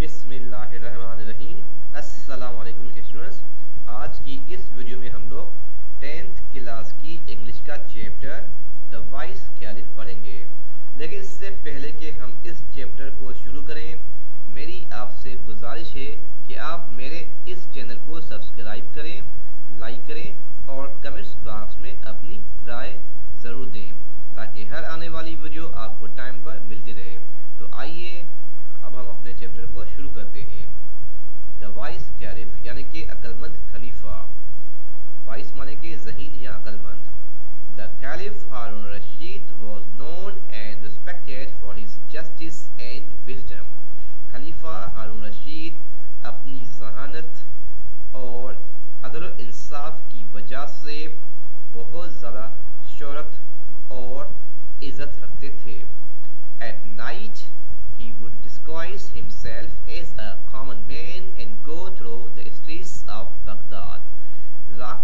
बिस्मिल्लाहिर्रहमानिर्रहीम। अस्सलाम वालेकुम स्टूडेंट्स। आज की इस वीडियो में हम लोग 10th क्लास की इंग्लिश का चैप्टर द वाइस कैलिफ पढ़ेंगे। लेकिन इससे पहले कि हम इस चैप्टर को शुरू करें, मेरी आपसे गुजारिश है कि आप मेरे इस चैनल को सब्सक्राइब करें, लाइक करें और कमेंट्स बॉक्स में अपनी राय ज़रूर दें ताकि हर आने वाली वीडियो आपको टाइम पर मिलती रहे। तो आइए अब हम अपने चैप्टर को शुरू करते हैं। द वाइस कैलिफ यानी कि अक्लमंद खलीफा। वाइस माने कि ज़हीन या अक्लमंद। The caliph Harun Rashid was known and respected for his justice and wisdom. खलीफा हारून रशीद अपनी जहानत और अदल व इंसाफ की वजह से बहुत ज़्यादा शोहरत और इज़्ज़त रखते थे। At night he would disguise himself as a common man and go through the streets of Baghdad. रात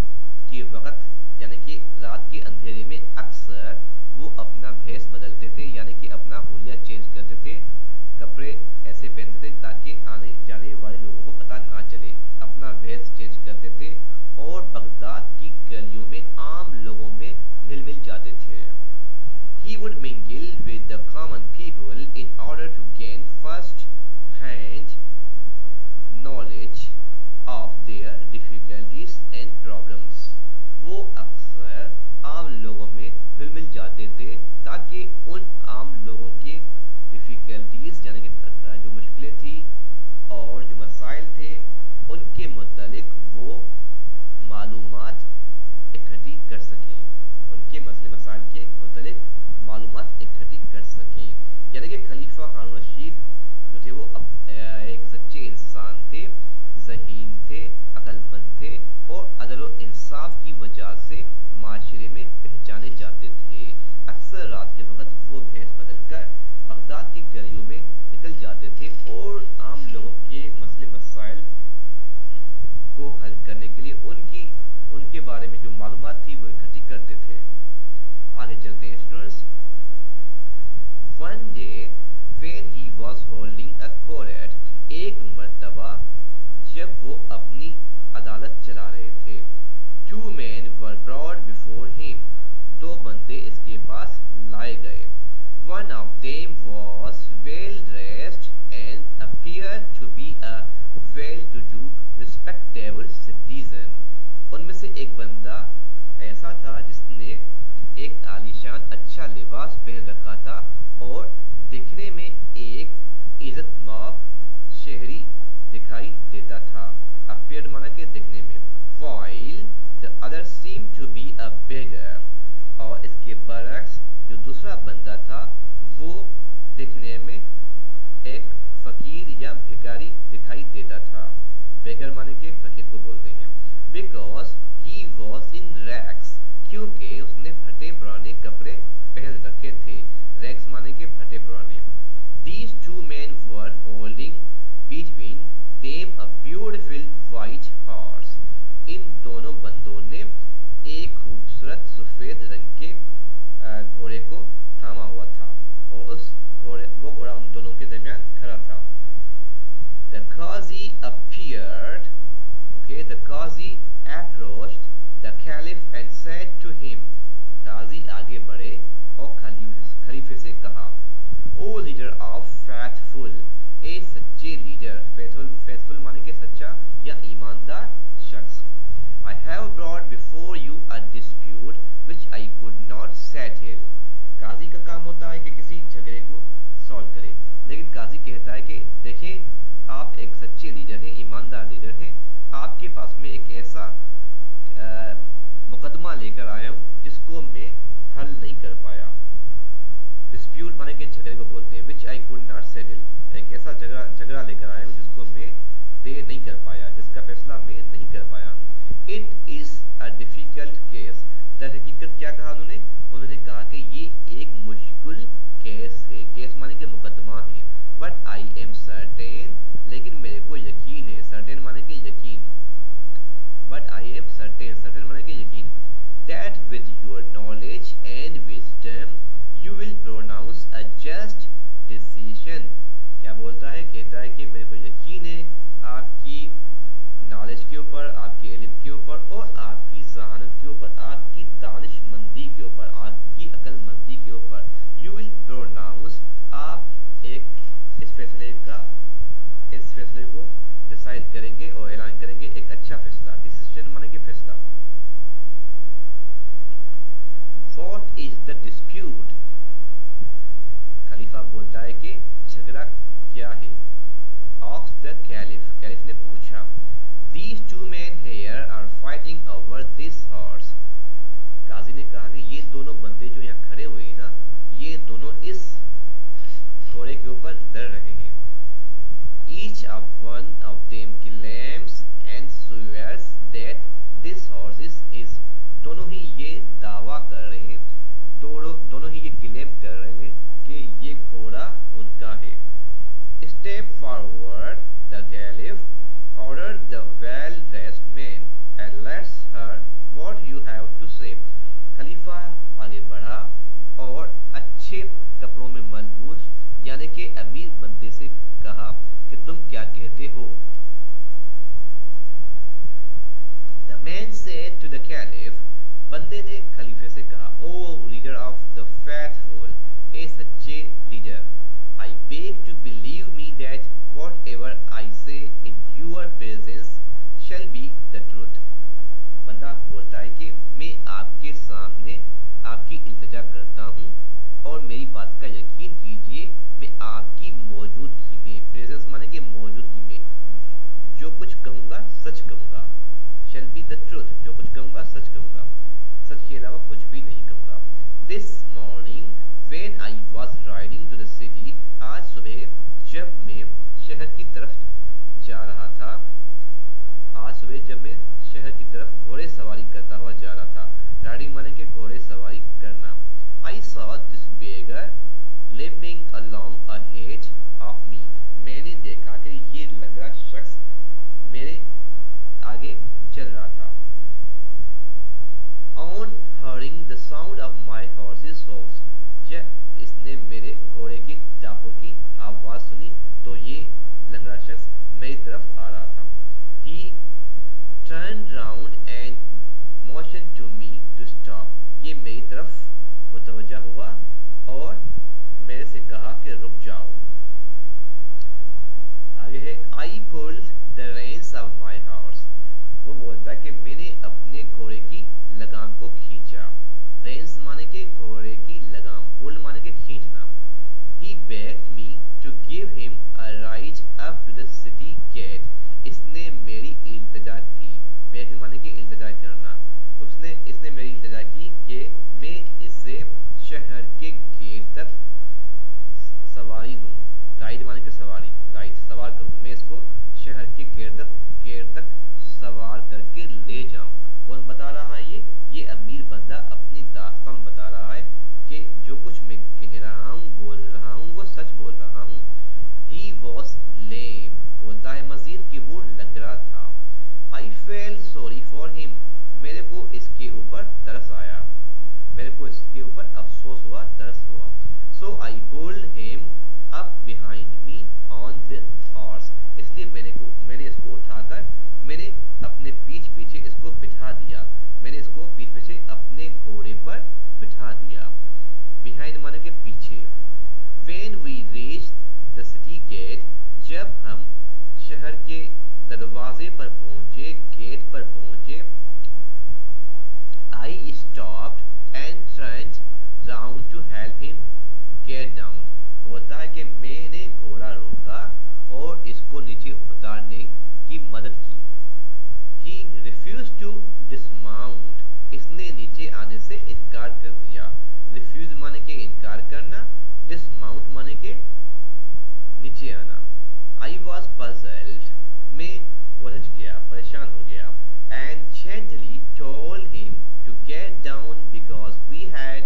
के वक़्त यानी कि रात के अंधेरे में अक्सर वो अपना भेष बदलते थे, यानी कि अपना हुलिया चेंज करते थे, कपड़े ऐसे पहनते थे ताकि आने जाने वाले लोगों को पता ना चले। अपना भेष चेंज करते थे और बगदाद की गलियों में आम लोगों में घुल मिल जाते थे। He would mingle with the common people in order to gain first-hand knowledge of their difficulties and problems. वो अक्सर आम लोगों में घुल मिल जाते थे ताकि उन आम लोगों के डिफ़िकल्टीज़ यानी कि जो मुश्किलें थी और जो मसाइल थे उनके मुतालिक वो मालूमात इकट्ठी कर सकें, उनके मसले मसाइल के मुतालिक मालूमात इकट्ठी कर सकें। यानी कि खलीफा हारून रशीद जो थे वो एक सच्चे इंसान थे, ज़हीन थे, अक्लमंद थे और अदल व इंसाफ की वजह से माशरे में पहचाने जाते थे। अक्सर रात के वक़्त वो भेष बदलकर बगदाद की गलियों में निकल जाते थे और आम लोगों के मसले मसाइल को हल करने के लिए उनके बारे में जो मालूमात थी वो इकट्ठी करते थे। आगे चलते हैं students. One day when he was holding a court, एक मर्तबा जब वो अपनी अदालत चला रहे थे, 2 men were brought before him, 2 बंदे इसके पास लाए गए। One of them was well dressed and appeared to be a well-to-do, respectable citizen. उनमें से एक बंदा ऐसा था जिसने एक आलीशान अच्छा लिबास पहन रखा था और दिखने में एक इज़्ज़तमाब शहरी दिखाई देता था। अपीयर्ड माना कि दिखने में। While the other seemed to be a beggar, और इसके बरक्स जो दूसरा बंदा था वो दिखने में एक फ़कीर या भिखारी दिखाई देता था। बेगर माने के फ़कीर को बोलते हैं। Because he was in rags, क्योंकि उसने फटे पुराने कपड़े पहन रखे थे। रैग्स माने के फटे पुराने। These 2 men were holding between them a beautiful white horse. इन दोनों बंदों ने एक खूबसूरत सफ़ेद रंग के घोड़े को थामा हुआ था और वो घोड़ा उन दोनों के दरमियान खड़ा था। The Qazi appeared. Okay, the Qazi approached the Caliph and said to him. काजी आगे बढ़े और खलीफे से कहा, ओ लीडर ऑफ फैथफुल, ए सच्चे लीडर। फैथफुल माने के सच्चा या ईमानदार शख्स। I have brought before you a dispute which I could not settle. काजी का काम होता है कि किसी झगड़े को सॉल्व करे, लेकिन काजी कहता है कि देखें आप एक सच्चे लीडर हैं, ईमानदार लीडर हैं, आपके पास में एक ऐसा मुकदमा लेकर आया हूँ जिसको मैं हल नहीं कर पाया। डिस्प्यूट माने के झगड़े को बोलते हैं। विच आई कुड नॉट सेटल, एक ऐसा झगड़ा लेकर आया हूँ जिसको मैं तय नहीं कर पाया, जिसका फैसला मैं नहीं कर पाया। It is a difficult case. दर हकीकत क्या कहा उन्होंने कहा कि ये एक मुश्किल केस है। केस माने के मुकदमा है। बट आई एम सर्टेन, लेकिन मेरे को यकीन है। सर्टेन माने के यकीन। But I am certain, certain माने के यकीन। That with your knowledge and wisdom you will pronounce a just decision. क्या बोलता है, कहता है कि मेरे को यकीन है आपकी नॉलेज के ऊपर, आपके इल्म के ऊपर और आपकी जहानत के ऊपर, आपकी दानिशमंदी के ऊपर, आपकी अक्लमंदी के ऊपर। यू विल प्रोनाउंस, आप एक इस फैसले को डिसाइड करेंगे और ऐलान करेंगे एक अच्छा फैसला। डिसीजन माने कि फैसला। What is the dispute? खलीफा बोलता है कि झगड़ा क्या है। आस्क्ड द कैलिफ, कैलिफ ने पूछा। These two men here are fighting over this horse. काजी ने कहा कि ये दोनों बंदे जो यहाँ खड़े हुए हैं ना, ये दोनों इस घोड़े के ऊपर लड़ रहे हैं। Each of one of them claims and swears that this horse is his. दोनों ही ये दावा कर रहे हैं, दोनों ही ये क्लेम कर रहे हैं कि ये घोड़ा उनका है। Step forward, the caliph ordered the well-dressed man and let's hear what you have to say. खलीफा आगे बढ़ा और अच्छे कपड़ों में मलबूस यानी कि अमीर बंदे से कहा कि तुम क्या कहते हो। The man said to the caliph, बंदे ने खलीफे से कहा, O leader of the faithful, ए सच्चे leader, I beg to believe me that whatever I say in your presence shall be the truth. बंदा बोलता है कि मैं आपके सामने आपकी इल्तिजा करता हूँ और मेरी बात का यकीन कीजिए, मैं आपकी मौजूदगी में, प्रेजेंस माने कि मौजूदगी में जो कुछ कहूँगा सच कहूँगा। shall be the truth, जो कुछ कहूँगा सच कहूँगा, सच के अलावा कुछ भी नहीं कहूँगा। This morning when I was riding to the city, आज सुबह जब मैं शहर की तरफ जा रहा था, आज सुबह जब मैं शहर की तरफ घोड़े सवारी करता हुआ जा रहा था। राइडिंग माने के घोड़े सवारी करना। I saw this beggar limping along ahead of me. मैंने देखा कि ये लंगड़ा शख्स मेरे आगे चल रहा था। On hearing the sound of my horse's hoofs, जब इसने मेरे घोड़े की टापों की आवाज सुनी तो ये लंगड़ा शख्स मेरी तरफ आ रहा था। He turned round and motioned to me to stop. ये मेरी तरफ मुतवज्जा हुआ और मेरे से कहा कि रुक जाओ। आगे है I pulled the reins of my horse. वो बोलता है कि मैंने अपने घोड़े की लगाम को खींचा। रेंस माने के घोड़े की लगाम, पुल माने के खींचना। He begged me to give him a ride up to the city gate. इसने मेरी इल्तिजा की। बेग माने के इल्तिजा करना। इसने मेरी इल्तिजा की कि मैं इसे शहर के गेट तक सवारी दूं। राइड माने के सवारी, राइड सवार करूं। मैं इसको शहर के गेट तक सवार करके ले जाऊं। कौन बता रहा है ये अमीर बंदा अपनी दास्तान बता रहा है कि जो कुछ मैं कह रहा हूँ, बोल रहा हूँ, वो सच बोल रहा हूँ। He was lame, बोलता है मजीद कि वो लंगड़ा था। I felt sorry for him, मेरे को इसके ऊपर तरस आया, मेरे को इसके ऊपर अफसोस हुआ, तरस हुआ। So I pulled him up behind me on the horse, इसलिए मैंने इसको उठाकर मैंने अपने पीछे इसको बिठा दिया। मैंने इसको पीछे अपने घोड़े पर बिठा दिया। Behind माने के पीछे। When we reached the city gate, जब हम शहर के दरवाजे पर पहुंचे, गेट पर पहुंचे, I stopped and turned round to help him get down. बोलता है कि मैंने घोड़ा रोका और इसको नीचे उतारने की मदद की। He refused to dismount. इसने नीचे आने से इनकार कर दिया। Refuse माने के इनकार करना, dismount माने के नीचे आना। I was puzzled. मैं उलझ गया, परेशान हो गया। And gently told him to get down because we had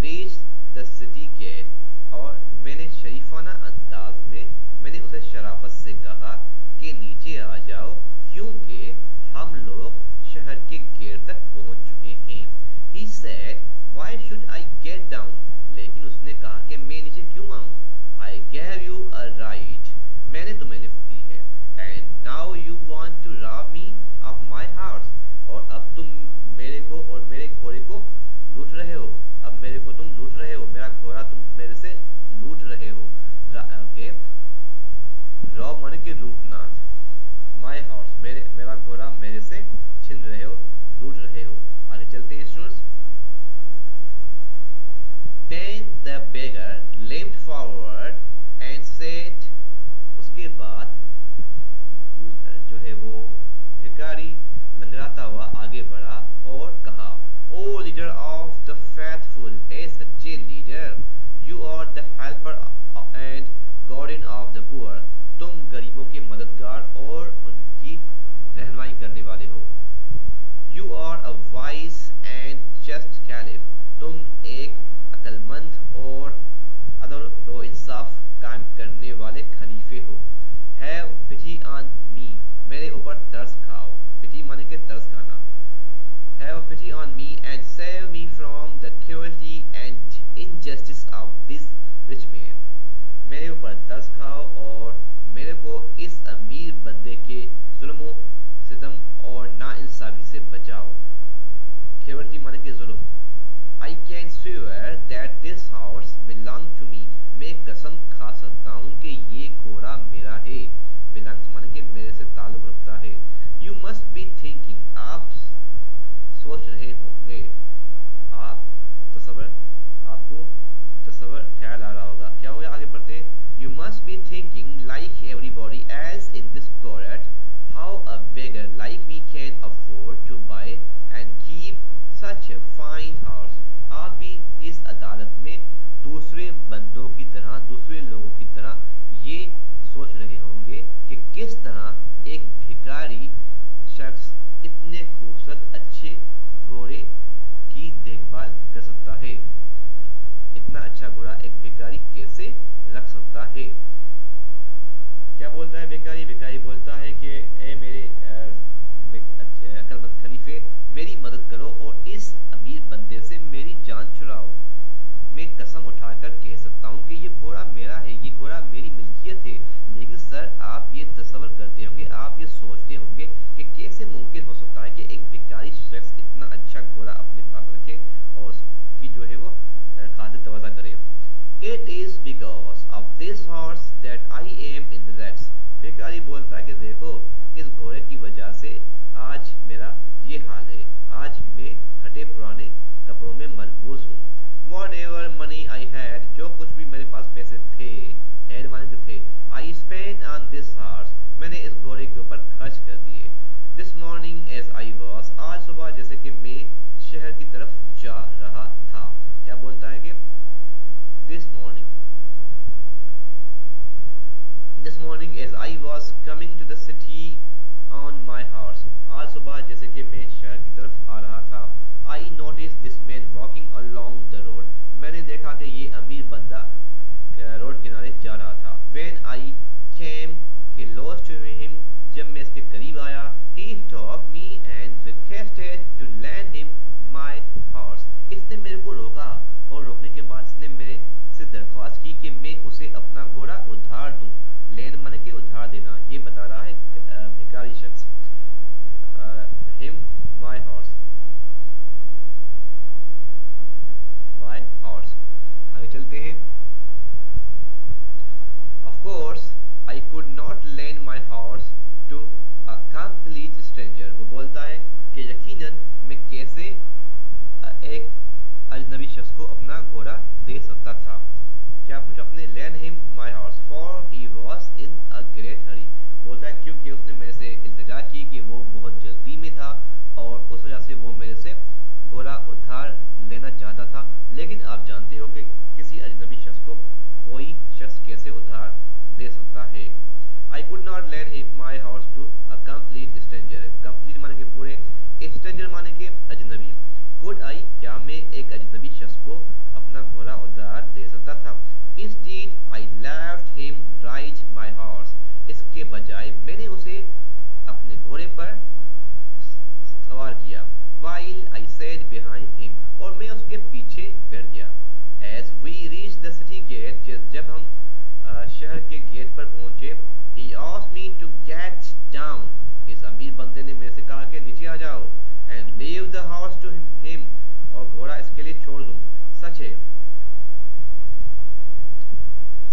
reached the city gate. और मैंने शरीफाना अंदाज में मैंने उसे शराफत से कहा कि नीचे आ जाओ क्योंकि हम लोग शहर के गेट तक पहुंच चुके हैं। He said, why should I get down? लेकिन उसने कहा कि मैं नीचे क्यों आऊं? I gave you a ride. मैंने तुम्हें लिफ्ट दी है। And now you want to rob me of my horse, और अब तुम मेरे को और मेरे घोड़े को लूट रहे हो। अब मेरे को तुम लूट रहे हो, मेरा घोड़ा तुम मेरे से लूट रहे हो। ओके, रॉब माने कि लूटना, माई हॉर्स मेरा घोड़ा मेरे से छीन रहे हो, लूट रहे हो। आगे चलते हैं students. Then the beggar leapt forward and said, उसके बाद जो है वो भिखारी लंगड़ाता हुआ आगे बढ़ा और कहा, O leader of the faithful, ए सच्चे leader, you are the helper and guardian of the poor, तुम गरीबों के मददगार और उनकी रहनुमाई करने वाले हो। You are a wise and just caliph, तुम एक अक्लमंद और अदल व इंसाफ कायम करने वाले खलीफे हो। हैव पिटी ऑन मी, मेरे ऊपर तरस खाओ, पिटी माने के तरस खाना। Have pity on me and save me from the cruelty and injustice of this rich man, मेरे ऊपर तरस खाओ और मेरे को इस अमीर बंदे के जुल्मों सितम और नाइंसाफी से बचाओ। क्रूरटी माने के जुल्म। I can swear that this horse belong to me, मैं कसम खा सकता हूँ कि ये घोड़ा मेरा है। belongs माने कि मेरे से ताल्लुक रखता है। You must be thinking, आप सोच रहे होंगे, आपको तसव्वुर ख्याल आ रहा होगा। क्या हो गया, आगे बढ़ते हैं। You must be thinking like everybody else in this court, how a beggar like me can afford to buy and keep such a fine horse। आप भी इस अदालत में दूसरे बंदों की तरह, दूसरे लोगों की तरह ये सोच रहे होंगे कि किस तरह एक भिखारी शख्स इतने खूबसूरत अच्छे घोड़े की देखभाल कर सकता है। इतना अच्छा घोड़ा एक भिखारी कैसे रख सकता है। क्या बोलता है भिखारी? भिखारी बोलता है कि ए मेरे अक्लमंद खलीफे, मेरी मदद करो और इस अमीर बंदे से मेरी जान छुड़ाओ। मैं कसम उठाकर कह सकता हूँ कि ये घोड़ा मेरा है, ये घोड़ा मेरी मिल्कियत है। लेकिन सर, आप ये तस्वर करते होंगे, आप ये सोचते होंगे कि कैसे मुमकिन हो सकता है कि एक भिखारी शख्स इतना अच्छा घोड़ा अपने पास रखे और उसकी जो है वो खातिर तवज़ा करे। It is because of this horse that I am in the rags। भिखारी बोलता है कि देखो, इस घोड़े की वजह से आज मेरा ये हाल है, आज मैं फटे पुराने कपड़ों में मलबूस हूँ। Whatever money I had, जो कुछ भी मेरे पास पैसे थे, had माने के थे, I spent on this horse, मैंने इस घोड़े के ऊपर खर्च कर दिए। This morning as I was, आज सुबह जैसे कि मैं शहर की तरफ जा रहा था। क्या बोलता है कि this morning as I was coming to the city on my horse, आज सुबह जैसे कि मैं शहर की तरफ आ रहा था, I noticed this man walking along the road, मैंने देखा कि ये अमीर बंदा रोड किनारे जा रहा था। When I came close to him, जब मैं इसके करीब आया, he stopped me and requested to lend him my horse, इसने मेरे को रोका और रोकने के बाद इसने मेरे से दरख्वास्त की कि मैं उसे अपना घोड़ा उधार दूं। लैंड माने के उधार देना, ये बता रहा है भिखारी शख्स। him my horse, my horse। आगे चलते हैं। Of course I could not lend my horse to a complete stranger। वो बोलता है कि यकीनन मैं कैसे एक अजनबी शख्स को अपना घोड़ा दे सकता था। क्या पूछा अपने? Lend him my horse for he was in a great hurry. बोलता है क्योंकि उसने मेरे से इल्तिजा की कि वो बहुत जल्दी में था और उस वजह से वो मेरे से घोड़ा उधार लेना चाहता था। लेकिन आप जानते हो कि किसी अजनबी शख्स को कोई शख्स कैसे उधार दे सकता है। I could not lend him my horse to a complete stranger. Complete माने के पूरे, स्ट्रेंजर माने के अजनबी। कुड आई, क्या मैं एक अजनबी शख्स को अपना घोड़ा उधार दे सकता था? Instead I left him ride my horse। इसके बजाय मैंने उसे अपने घोड़े पर सवार किया। While I sat behind him, और मैं उसके पीछे बैठ गया। As we reached the city gate, जब हम शहर के गेट पर पहुंचे, he asked me to get down, इस अमीर बंदे ने मेरे से कहा कि नीचे आ जाओ, and leave the horse to him, और घोड़ा इसके लिए छोड़ दूं। सच है,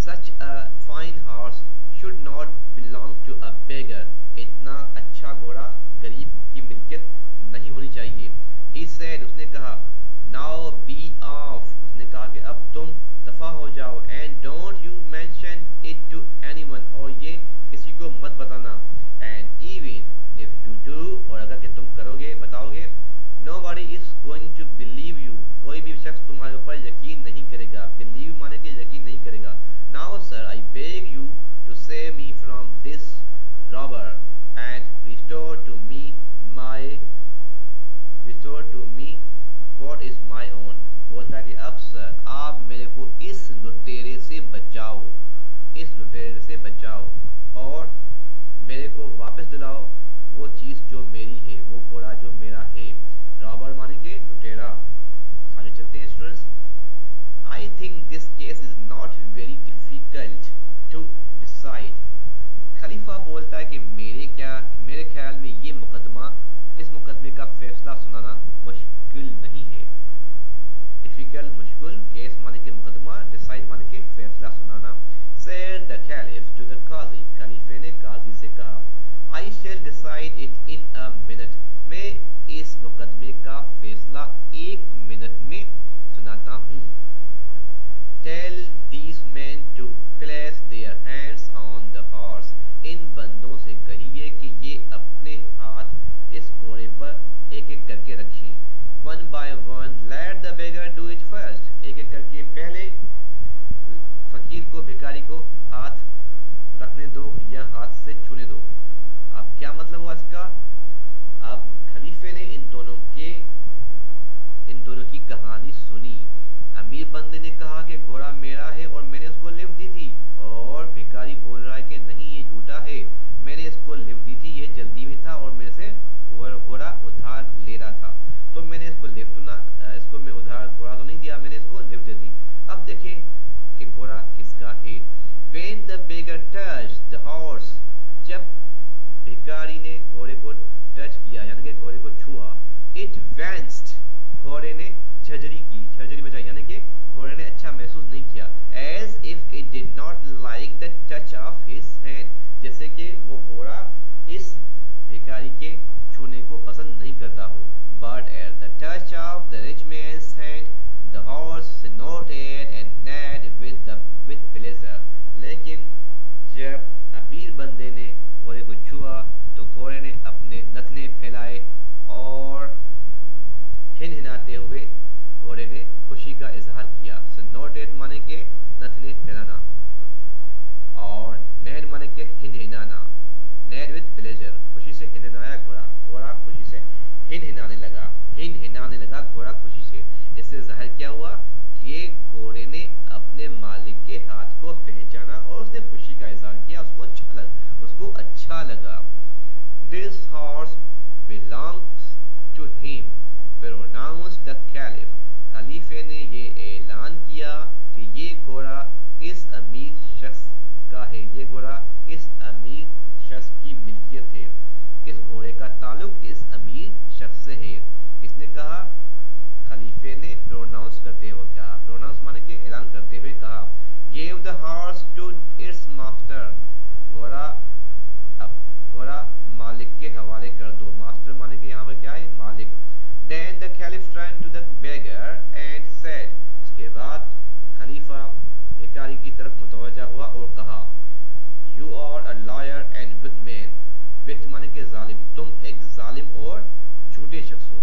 such a fine horse should not belong to a beggar, इतना अच्छा घोड़ा गरीब की मिल्कियत नहीं होनी चाहिए। He said, उसने कहा, now be off, उसने कहा कि अब तुम दफा हो जाओ, and don't you mention it to anyone, और ये किसी को मत बताना, and even if you do, और अगर कि तुम करोगे बताओगे, nobody is going to believe you, कोई भी शख्स तुम्हारे ऊपर यकीन नहीं करेगा। believe माने कि यकीन नहीं करेगा। now sir, I beg you to save me from this robber and restore to me what is my own, बोलता है कि अब सर आप मेरे को इस लुटेरे से बचाओ, इस लुटेरे से बचाओ और मेरे को वापस दिलाओ वो चीज़ जो मेरी है, वो घोड़ा जो मेरा है। रॉबर माने के लुटेरा। आगे चलते हैं students. I think this case is not very difficult to decide. खलीफा बोलता है कि मेरे ख्याल में ये मुकदमा, इस मुकदमे का फैसला सुनाना मुश्किल नहीं है। डिफिकल्ट मुश्किल, केस माने के मुकदमा, डिसाइड माने के फैसला सुनाना। Said the Caliph to the Qazi, खलीफे ने काजी से कहा, I shall decide it in a minute, मैं इस मुकदमे का फैसला 1 मिनट में सुनाता हूँ। Tell these men to place their hands on the horse, इन बंदों से कहिए कि ये अपने हाथ इस घोड़े पर एक एक करके रखें। One by one, let the beggar do it first, एक एक करके पहले फकीर को, भिखारी को हाथ रखने दो या हाथ से छूने दो। अब क्या मतलब हुआ इसका? अब खलीफे ने इन दोनों की कहानी सुनी। अमीर बंदे ने कहा कि घोड़ा मेरा है और मैंने उसको लिफ्ट दी थी, और भिखारी बोल रहा है कि नहीं ये झूठा है, मैंने इसको लिफ्ट दी थी, ये जल्दी में था और मेरे से घोड़ा उधार ले रहा था, तो मैंने इसको मैं उधार घोड़ा तो नहीं दिया, मैंने इसको लिफ्ट दे दी। अब देखें कि घोड़ा किसका है। When the beggar touched the horse, जब भिखारी ने घोड़े को टच किया यानी कि घोड़े को छुआ, it winced, घोड़े ने झरझरी बजाई यानी कि घोड़े ने अच्छा महसूस नहीं किया। As if it did not like the touch of his hand, जैसे कि वो घोड़ा इस भिखारी के छूने को पसंद नहीं करता हो। But at the touch of the rich man's hand, the horse snorted and neighed with pleasure. लेकिन जब अमीर बंदे ने घोड़े को छुआ तो घोड़े ने अपने नथने फैलाए और हिनहिनाते हुए घोड़े ने खुशी का इजहार किया। snorted माने के नथने फैलाना और neighed माने के हिनहिनाना। neighed with pleasure, खुशी से हिनहिनाया घोड़ा खुशी से हिनहिनाने लगा घोड़ा खुशी से। इससे जाहिर क्या हुआ कि घोड़े ने अपने मालिक के हाथ को पहचाना और उसने खुशी का इजहार किया, उसको अच्छा लगा। This horse belongs to him, pronounced the Caliph, खलीफे ने ये ऐलान किया कि ये घोड़ा इस अमीर शख्स का है, ये घोड़ा इस अमीर शख्स की मिल्कियत है, इस घोड़े का ताल्लुक इस अमीर शख्स से है। इसने कहा, खलीफे ने प्रोनाउंस करते हुए कहा, प्रोनाउंस माने के ऐलान करते हुए कहा, Give the horse to its master, घोड़ा मालिक के हवाले कर दो। मास्टर माने के यहाँ पर क्या है? मालिक। Then the Caliph turned to the beggar and said, उसके बाद खलीफा भिखारी की तरफ मुतवज्जा हुआ और कहा, You are a liar and wicked man, विक्ट माने के जालिम, तुम एक जालिम और झूठे शख्स हो।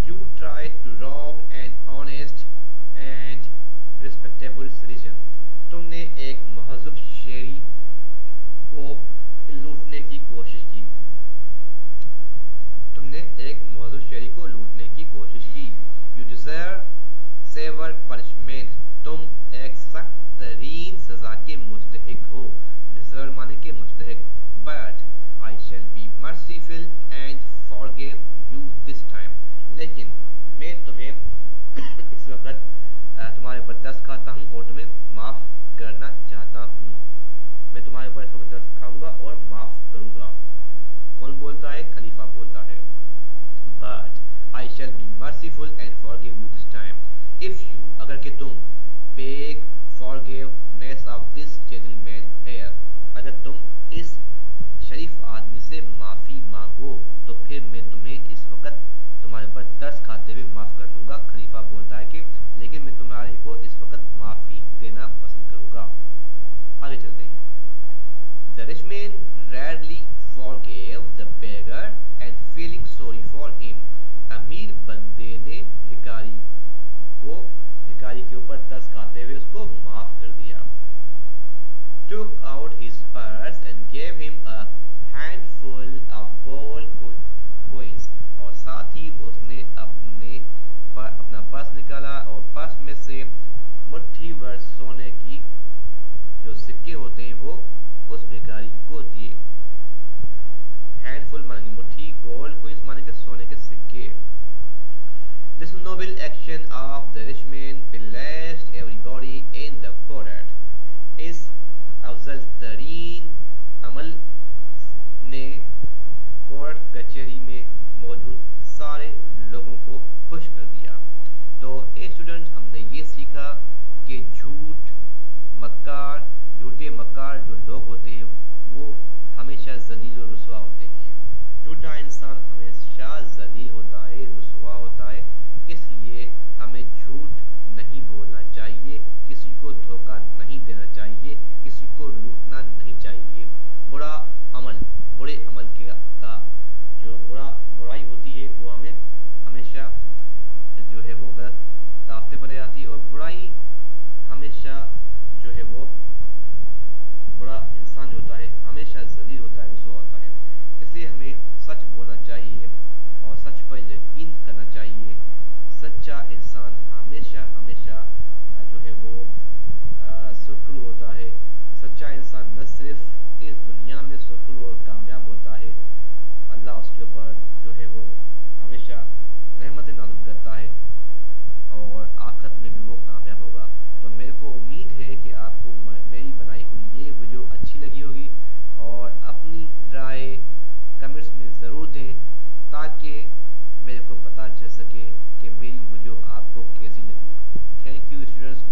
You tried to rob an honest and respectable citizen, तुमने एक महज़ूब शहरी को लूटने की कोशिश की, You deserve severe punishment, तुम एक सख्त तरीन सजा के मुस्तहिक हो। Deserve माने के मुस्तहिक। But I shall be merciful and forgive you this time, लेकिन मैं तुम्हें इस वक्त तुम्हारे बर्दाश्त खाता हूँ और तुम्हें माफ़ करना चाहता हूँ। बोलता है, खलीफा बोलता है, but I shall be merciful and forgive you this time if you, अगर कि तुम beg forgiveness of this gentleman here, अगर तुम इस शरीफ आदमी से माफ़ी मांगो तो फिर मैं तुम्हें इस वक्त तुम्हारे ऊपर तरस खाते हुए माफ़ कर दूंगा। खलीफा बोलता है कि लेकिन मैं तुम्हारे को इस वक्त माफ़ी देना पसंद करूंगा। आगे चलते हैं। The rich man rarely forgave the beggar and feeling sorry for him, अमीर बंदे ने भिखारी के ऊपर तरस खाते हुए उसको माफ कर दिया। Took out his purse and gave him a handful of gold coins, और साथ ही उसने अपना पर्स निकाला और पर्स में से मुट्ठी भर सोने की जो सिक्के होते हैं वो उस भिखारी को दिए। हैंडफुल मानेंगे मुट्ठी, गोल्ड कोइंस मानेंगे सोने के सिक्के। This noble action of the rich man pleased everybody in the court. इस अफजल तरीन अमल ने कोर्ट कचहरी में मौजूद सारे लोगों को खुश कर दिया। तो ए स्टूडेंट, हमने ये सीखा कि झूठे मक्कार जो लोग होते हैं वो हमेशा जलील और रुसवा होते हैं। झूठा इंसान हमेशा जलील होता है, रुसवा होता है, इसलिए हमें झूठ नहीं बोलना चाहिए, किसी को धोखा नहीं देना चाहिए, किसी को लूटना नहीं चाहिए। बुरे अमल का जो बुराई होती है वो हमें हमेशा जो है वो गलत रास्ते पर ले जाती है, और बुराई हमेशा जो है वो बुरा इंसान जो होता है हमेशा जलील होता है, रुसवा होता है। इसलिए हमें सच बोलना चाहिए और सच पर यकीन करना चाहिए। सच्चा इंसान हमेशा जो है वो सुरखरू होता है। सच्चा इंसान न सिर्फ इस दुनिया में सुरखरू और कामयाब होता है, अल्लाह उसके ऊपर जो है वो हमेशा रहमत नाज़िल करता है और आखिरत में भी वो कामयाब होगा। तो मेरे को उम्मीद है कि आपको मेरी बनाई हुई ये वीडियो अच्छी लगी होगी, और अपनी राय कमेंट्स में ज़रूर दें ताकि मेरे को पता चल सके कि मेरी वीडियो आपको कैसी लगी। Thank you students.